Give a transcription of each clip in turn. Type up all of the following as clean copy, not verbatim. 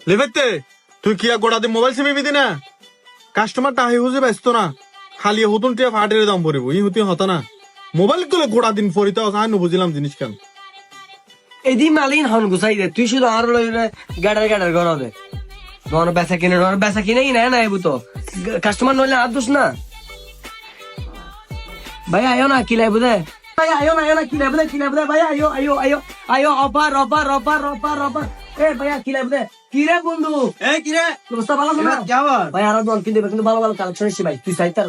লেবেতে তুই কি গোড়া দিয়ে মোবাইল সিমে বিদি না কাস্টমার টাহি হুজে ব্যস্ত না খালি হুতুন টিয়া ফাটের দাম পড়িব ই হুতি হতা না মোবাইল গুলো গোড়া দিন পরিতে আমি বুঝিলাম জিনিস কেন এদি মালিন হন গুছাই দে তুই শুধু আর লইরে গাড়ার ঘর দে তোমার বেচা কিনে না না এবু তো কাস্টমার নইলে আর দোষ না ভাই আয়ো না কি লাইব দে ভাই আয়ো না কি লাইব দে ভাই আয়ো অপার এ ভাই কি লাইব দে কি রে বন্ধু কি রে অবস্থা ভালো না ভাই আর দোকান কিনতে কিন্তু ভালো কালেকশন এসে ভাই তুই চাইতার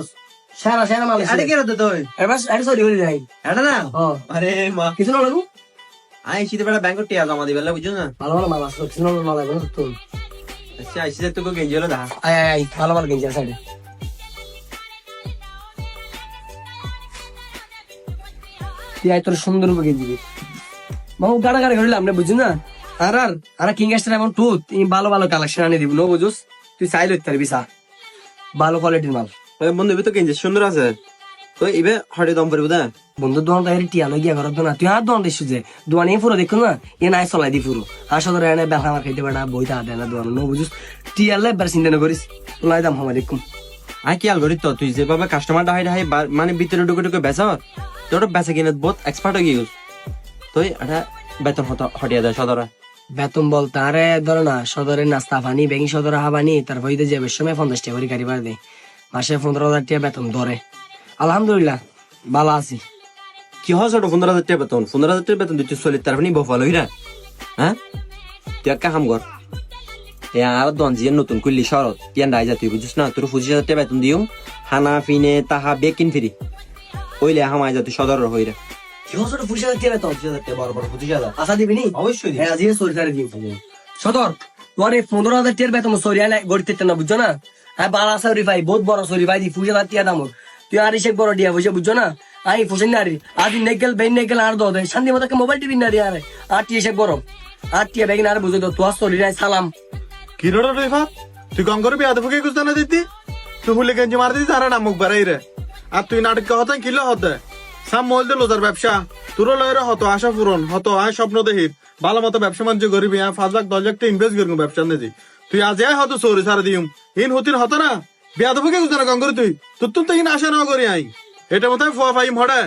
সারা মাল আরে কি রে তুই এবার সরি হই যাই এটা না আরে মা কিছু না লাগু আইসি বেলা ব্যাংক টিয়া জমা দিবে বুঝছো না ভালো মাল আছে কিছু না লাগবে না তো আচ্ছা আইসি তোকে গেঞ্জি হলো দা আয় ভালো গেঞ্জি সাইডে তুই তোর সুন্দর গেঞ্জি দিবি মামু গাড়া ঘুরলে আমরা বুঝি না আর কিং এস্টার এমন টু ভালো কালেকশন আনি দিব নো বুঝুস তুই চাইলে পারবি সা ভালো কোয়ালিটির মাল বন্ধু তো গেঞ্জি সুন্দর আছে তো এবে হটে দম পড়বো দা বন্ধু দোকান তাই টিয়া লই গিয়া ঘর না তুই আর দোকান দিছিস যে দোকানে পুরো দেখো না এ নাই চলাই দি পুরো আর সদর এনে বেলা আমার খাইতে পারা বইটা দেয় না দোকান নো বুঝুস টিয়া লাই বার চিন্তা না করিস লাই দাম হামার দেখুন আই কি আল করি তো তুই যেভাবে কাস্টমার ডাহাই মানে ভিতরে ঢুকে বেচা তোর বেচা কিনে বহুত এক্সপার্ট হয়ে গেল তুই এটা বেতন হটিয়া দেয় সদরা বেতন বল তারে ধরো না সদরের নাস্তা পানি ব্যাংক সদর হাবানি তারপর ঈদে যাবে সময় 50 টাকা করে গাড়ি ভাড়া দেয় মাসে 15,000 টাকা বেতন ধরে আলহামদুলিল্লাহ ভালো আছি কি হয় ছোট 15,000 টাকা বেতন 15,000 টাকা বেতন দিতে চলি তারপর নি বফাল হইরা হ্যাঁ তুই একটা কাম কর এ আর দন জিয়ে নতুন কুল্লি শরৎ তিয়ান রাই তুই বুঝিস না তোর 25,000 টাকা বেতন দিও হানা ফিনে তাহা বেকিন ফ্রি ওইলে হামাই যা তুই সদর হইরা কি হসটা 25,000 টাকা বেতন 25,000 টাকা বড় 25,000 আশা দিবি নি অবশ্যই হ্যাঁ আজিয়ে সরকারে দিন সদর তোর এই 15,000 টাকার বেতন সরিয়া গড়তে না বুঝছো না হ্যাঁ বালা সরি ভাই বহুত বড় সরি ভাই 25,000 টাকা দাম তুই আর ইসে বড় দিয়া বুঝছো না আই ফুসেন নারি আজ নেগেল বেন নেগেল আর দে শান্তি মতো মোবাইল টিভি নারি আরে আর টি এসে বড় আর টি বেগিন আর বুঝো তো তোর সরি রাই সালাম কি রোড রেফা তুই গঙ্গর বিয়া দেবো কি কুস্তা না দিতি তুই হুলে গেঞ্জি মার দিতি তারা নামুক বাড়াই রে আর তুই নাটক হতে কিলো হতে সাম মল দিল যার ব্যবসা তোরও লয়ের হতো আশা পূরণ হতো আয় স্বপ্ন দেহির ভালো মতো ব্যবসা বাণিজ্য করিবি 5 লাখ 10 লাখ টাকা ইনভেস্ট করবো ব্যবসা নিয়ে তুই আজ হতো সরি সারা দিম ইন হতির হতো না বিয়া দেবো কি কুস্তা না গঙ্গর তুই তোর তো ইন আশা না করি আই এটা মতো ফুয়া ফাইম হড়ে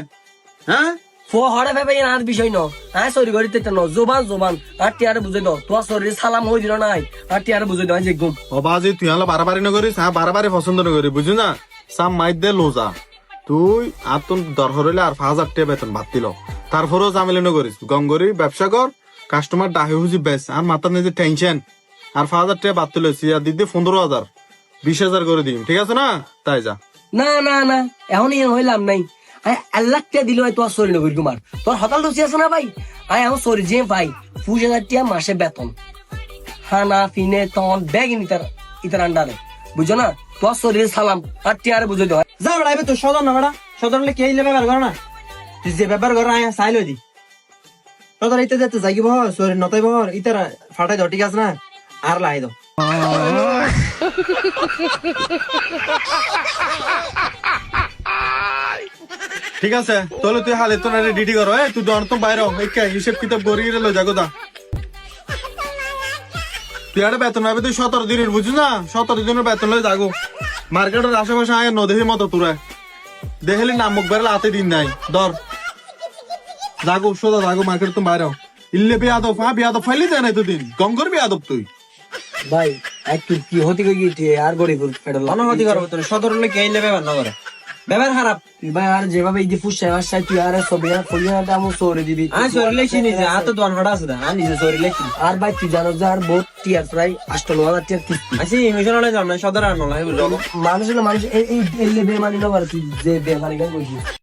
হ্যাঁ ফো হড়ে ভাই আর বিষয় ন হ্যাঁ সরি গড়িতে ন জোবান আর টি আর বুঝে দাও তোর শরীরে সালাম হই দিল নাই আর টি আর বুঝে দাও যে গুম ও বাজি তুই হলো বারবারই না করিস হ্যাঁ বারবারই পছন্দ না করি বুঝলি না সাম মাইর দে লোজা তুই আর তোর দরকার হইলে আর 5,000 টাকা বেতন বাদ দিল তারপরেও জামিলে না করিস গঙ্গরি ব্যবসা কর কাস্টমার ডাহে হুজি বেস আর মাথার নিজে টেনশন আর 5,000 টাকা বাদ দিল আর দিদি 15,000 20,000 করে দিম ঠিক আছে না তাই যা না এখন হইলাম নাই আল্লাহ টাকা দিল তোর সরি নগরী কুমার তোর হতাল দোষী আছে না ভাই আয় এখন সরি যে ভাই 20,000 টাকা মাসে বেতন হানা ফিনে তন ব্যাগ ইতার আন্ডারে বুঝছো না তোর শরীরে সালাম আর টি আর বুঝে দাও যা বেড়াইবে তোর সদর না বেড়া সদর হলে কে হইলে ব্যাপার কর না তুই যে ব্যাপার কর আয় চাইল দি সদর ইতে যেতে জাগিব শরীর নতাইব ইতার ফাটাই দাও ঠিক আছে না আর লাই দাও ঠিক আছে তাহলে তুই হালে তো ডিটি করো তুই দর তো বাইরে হিসেব কিতাব করি রে যাগো দা তুই আর বেতন পাবে তুই 17 দিনের বুঝিস না 17 দিনের বেতন লয়ে যাগো মার্কেটের আশেপাশে আয় নদীর মতো তোরা দেখলি নামক বেড়ে হাতে দিন নাই ধর যাগো সোজা যাগো মার্কেট তো বাইরে ইল্লে বিয়াদব ফাইলি দেয় না এতদিন গঙ্গর বিয়াদব তুই ভাই একটু কি হতে গিয়ে আর গড়ি ফেডল অনহতি করবো তোর সদর হলে কে হইলে ব্যাপার না করে ব্যাপার খারাপ ভাই আর যেভাবে এই যে ফুসাই আসছাই তুই আর সবে ফলিয়াটা আমু সরে দিবি আমি সরি লেখি নিজে আর তো দোয়ান ফাটা আছে না আমি নিজে সরি লেখি আর ভাই তুই জানো যে আর বহুত টিয়ার প্রায় 8,000 টিয়ার কিস্তি আছি ইমিশন হলে যাম না সদর আর নলাই বুঝলো মানুষ এই লেবে মানি না তুই যে বেমানি গান কইছিস